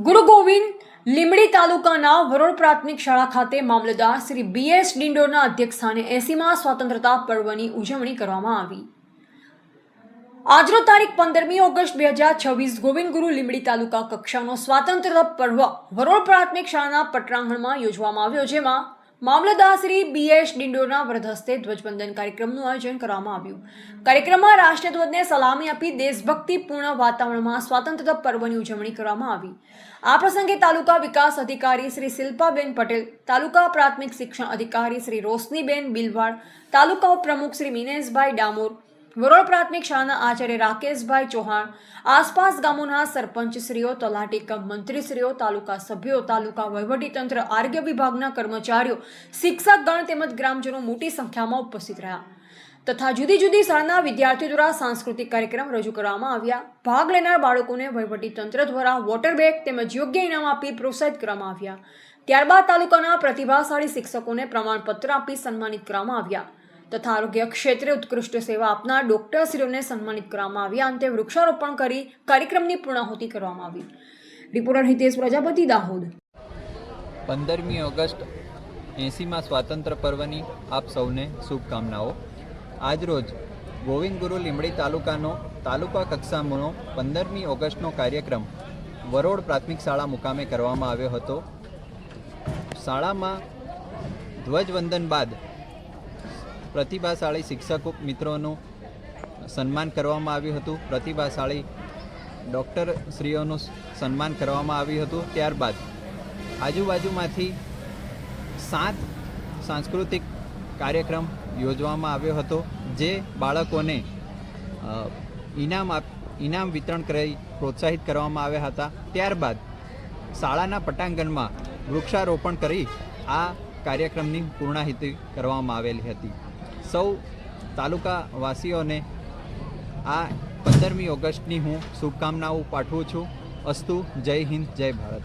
ગુરુ ગોવિંદ લીંબડી તાલુકાના વરોડ પ્રાથમિક શાળા ખાતે મામલતદાર શ્રી BS ડિંડોરના અધ્યક્ષસ્થાને 80મા સ્વાતંત્રતા પર્વની ઉજવણી કરવામાં આવી। આજનો તારીખ 15મી ઓગસ્ટ 2026 ગોવિંદ ગુરુ લીંબડી તાલુકા કક્ષાનો સ્વાતંત્રતા પર્વ વરોડ પ્રાથમિક શાળાના પટરાંગણમાં યોજવામાં આવ્યો, જેમાં મામલતદાર શ્રી BS ડિંડોરના વરદ હસ્તે ધ્વજવંદન કાર્યક્રમનું આયોજન કરવામાં આવ્યું। કાર્યક્રમમાં રાષ્ટ્રધ્વજને સલામી આપી દેશભક્તિપૂર્ણ વાતાવરણમાં સ્વાતંત્રતા પર્વની ઉજવણી કરવામાં આવી। આ પ્રસંગે તાલુકા વિકાસ અધિકારી શ્રી શિલ્પાબેન પટેલ, તાલુકા પ્રાથમિક શિક્ષણ અધિકારી શ્રી રોશનીબેન બિલવાડ, તાલુકા પ્રમુખ શ્રી મિનેશભાઈ ડામોર, વરોડ પ્રાથમિક શાળાના આચાર્ય રાકેશભાઈ ચૌહાણ, આસપાસ ગામોના સરપંચશ્રીઓ, તલાટી કમ મંત્રીશ્રીઓ, તાલુકા સભ્યો, તાલુકા વહીવટીતંત્ર, આરોગ્ય વિભાગના કર્મચારીઓ, શિક્ષકગણ તેમજ ગ્રામજનો મોટી સંખ્યામાં ઉપસ્થિત રહ્યા તથા જુદી જુદી શાળાના વિદ્યાર્થીઓ દ્વારા સાંસ્કૃતિક કાર્યક્રમ રજૂ કરવામાં આવ્યા। ભાગ લેનાર બાળકોને વહીવટીતંત્ર દ્વારા વોટર બેગ તેમજ યોગ્ય ઇનામ આપી પ્રોત્સાહિત કરવામાં આવ્યા। ત્યારબાદ તાલુકાના પ્રતિભાશાળી શિક્ષકોને પ્રમાણપત્ર આપી સન્માનિત કરવામાં આવ્યા તથા આરોગ્ય ક્ષેત્રે ઉત્કૃષ્ટ સેવા આપનાર ડોક્ટરશ્રીઓને સન્માનિત કરવામાં આવ્યા। અંતે વૃક્ષારોપણ કરી કાર્યક્રમની પૂર્ણાહુતિ કરવામાં આવી। રિપોર્ટર હિતેશ પ્રજાપતિ, દાહોદ। 15મી ઓગસ્ટ 80મા સ્વાતંત્ર્ય પર્વની આપ સૌને શુભકામનાઓ। આજરોજ ગોવિંદ ગુરુ લીંબડી તાલુકાનો તાલુકા કક્ષાનો 15મી ઓગસ્ટનો કાર્યક્રમ વરોડ પ્રાથમિક શાળા મુકામે કરવામાં આવ્યો હતો। શાળામાં ધ્વજવંદન બાદ પ્રતિભાશાળી શિક્ષકો મિત્રોનું સન્માન કરવામાં આવ્યું હતું। પ્રતિભાશાળી ડૉક્ટરશ્રીઓનું સન્માન કરવામાં આવ્યું હતું। ત્યારબાદ આજુબાજુમાંથી 7 સાંસ્કૃતિક કાર્યક્રમ યોજવામાં આવ્યો હતો, જે બાળકોને ઇનામ વિતરણ કરી પ્રોત્સાહિત કરવામાં આવ્યા હતા। ત્યારબાદ શાળાના પટાંગણમાં વૃક્ષારોપણ કરી આ કાર્યક્રમની પૂર્ણાહુતિ કરવામાં આવેલી હતી। સૌ તાલુકાવાસીઓને આ 15મી ઓગસ્ટની હું શુભકામનાઓ પાઠવું છું। અસ્તુ, જય હિન્દ, જય ભારત।